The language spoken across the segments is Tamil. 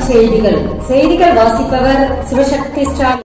செய்திகள் வாசிப்பவர் சிவசக்தி ஸ்டாலின்.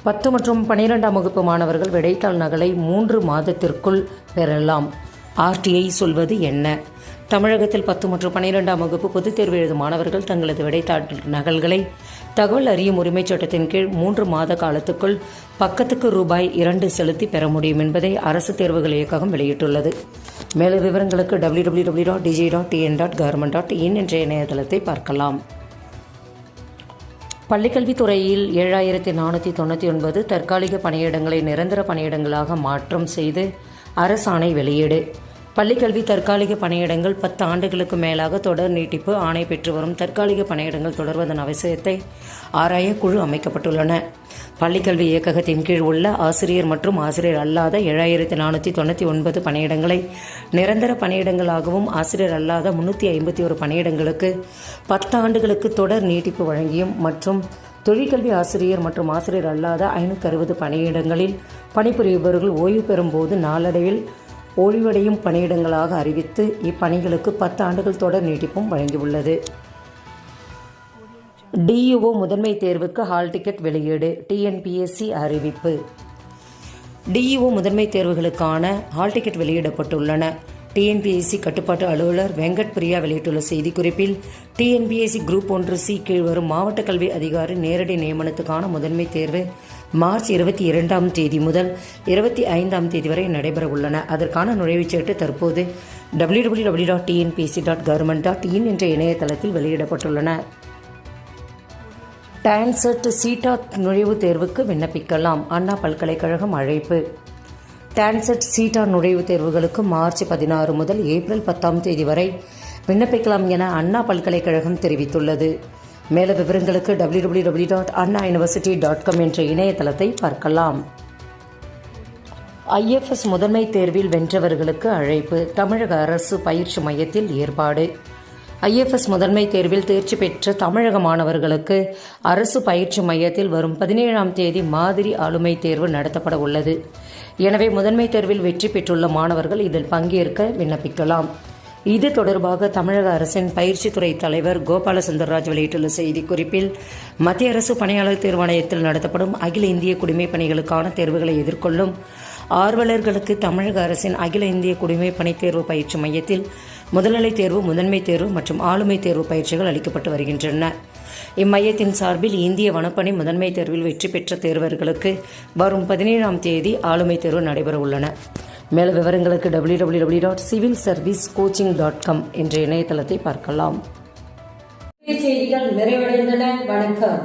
பத்து மற்றும் 12ஆம் வகுப்பு மாணவர்கள் விடைத்தாள் நகலை 3 மாதத்திற்குள் பெறலாம். RTI சொல்வது என்ன? தமிழகத்தில் 10 மற்றும் 12ஆம் வகுப்பு பொதுத் தேர்வு எழுதும் மாணவர்கள் தங்களது விடைத்தாள் நகல்களை தகவல் அறியும் உரிமைச் சட்டத்தின் கீழ் 3 மாத காலத்துக்குள் பக்கத்துக்கு ரூபாய் 2 செலுத்தி பெற முடியும் என்பதை அரசு தேர்வுகள் இயக்ககம் வெளியிட்டுள்ளது. மேலும் விவரங்களுக்கு www.dj.tn.government.in என்ற இணையதளத்தை பார்க்கலாம். பள்ளிக்கல்வித்துறையில் 7499 தற்காலிக பணியிடங்களை நிரந்தர பணியிடங்களாக மாற்றம் செய்து அரசாணை வெளியீடு. பள்ளிக்கல்வி தற்காலிக பணியிடங்கள் 10 ஆண்டுகளுக்கு மேலாக தொடர் நீட்டிப்பு ஆணை பெற்று வரும் தற்காலிக பணியிடங்கள் தொடர்வதன் அவசியத்தை ஆராய குழு அமைக்கப்பட்டுள்ளன. பள்ளிக்கல்வி இயக்ககத்தின் கீழ் உள்ள ஆசிரியர் மற்றும் ஆசிரியர் அல்லாத 7499 பணியிடங்களை நிரந்தர பணியிடங்களாகவும் ஆசிரியர் அல்லாத 351 பணியிடங்களுக்கு 10 ஆண்டுகளுக்கு தொடர் நீட்டிப்பு வழங்கியும் மற்றும் தொழிற்கல்வி ஆசிரியர் மற்றும் ஆசிரியர் அல்லாத 560 பணியிடங்களில் பணிபுரிபவர்கள் ஓய்வு பெறும் போது நாளடைவில் ஓய்வடையும் பணியிடங்களாக அறிவித்து இப்பணிகளுக்கு 10 ஆண்டுகள் தொடர் நீட்டிப்பும் வழங்கியுள்ளது. DUO முதன்மை தேர்வுக்கு ஹால் டிக்கெட் வெளியீடு. TNPSC அறிவிப்பு. DUO முதன்மை தேர்வுகளுக்கான ஹால் டிக்கெட் வெளியிடப்பட்டுள்ளன. TNPSC கட்டுப்பாட்டு அலுவலர் வெங்கட் பிரியா வெளியிட்டுள்ள செய்திக்குறிப்பில், TNPSC குரூப் 1C கீழ் வரும் மாவட்ட கல்வி அதிகாரி நேரடி நியமனத்துக்கான முதன்மை தேர்வு மார்ச் 22ஆம் தேதி முதல் 25ஆம் தேதி வரை நடைபெற உள்ளன. அதற்கான நுழைவுச்சீட்டு தற்போது www.tnpsc.government.in என்ற இணையதளத்தில் வெளியிடப்பட்டுள்ளன. டான்செட் CTAT நுழைவுத் தேர்வுக்கு விண்ணப்பிக்கலாம். அண்ணா பல்கலைக்கழகம் அழைப்பு. டான்செட் CTAT நுழைவுத் தேர்வுகளுக்கு மார்ச் 16 முதல் ஏப்ரல் 10ஆம் தேதி வரை விண்ணப்பிக்கலாம் என அண்ணா பல்கலைக்கழகம் தெரிவித்துள்ளது. மேலும் விவரங்களுக்கு www.annauniversity.com என்ற இணையதளத்தை பார்க்கலாம். IFS முதன்மை தேர்வில் வென்றவர்களுக்கு அழைப்பு. தமிழக அரசு பயிற்சி மையத்தில் ஏற்பாடு. IFS முதன்மை தேர்வில் தேர்ச்சி பெற்ற தமிழக மாணவர்களுக்கு அரசு பயிற்சி மையத்தில் வரும் 17ஆம் தேதி மாதிரி ஆளுமை தேர்வு நடத்தப்பட உள்ளது. எனவே முதன்மை தேர்வில் வெற்றி பெற்றுள்ள மாணவர்கள் இதில் பங்கேற்க விண்ணப்பிக்கலாம். இது தொடர்பாக தமிழக அரசின் பயிற்சித்துறை தலைவர் கோபால சுந்தர்ராஜ் வெளியிட்டுள்ள செய்திக்குறிப்பில், மத்திய அரசு பணியாளர் தேர்வாணையத்தில் நடத்தப்படும் அகில இந்திய குடிமைப் பணிகளுக்கான தேர்வுகளை எதிர்கொள்ளும் ஆர்வலர்களுக்கு தமிழக அரசின் அகில இந்திய குடிமைப் பணி தேர்வு பயிற்சி மையத்தில் முதல்நிலை தேர்வு, முதன்மை தேர்வு மற்றும் ஆளுமை தேர்வு பயிற்சிகள் அளிக்கப்பட்டு வருகின்றன. இம்மையத்தின் சார்பில் இந்திய வனப்பணி முதன்மை தேர்வில் வெற்றி பெற்ற தேர்வர்களுக்கு வரும் 17ஆம் தேதி ஆளுமை தேர்வு நடைபெற உள்ளன. மேலும் விவரங்களுக்கு www.civilservicecoaching.com என்ற இணையதளத்தை பார்க்கலாம். செய்திகள் நிறைவடைந்தன. வணக்கம்.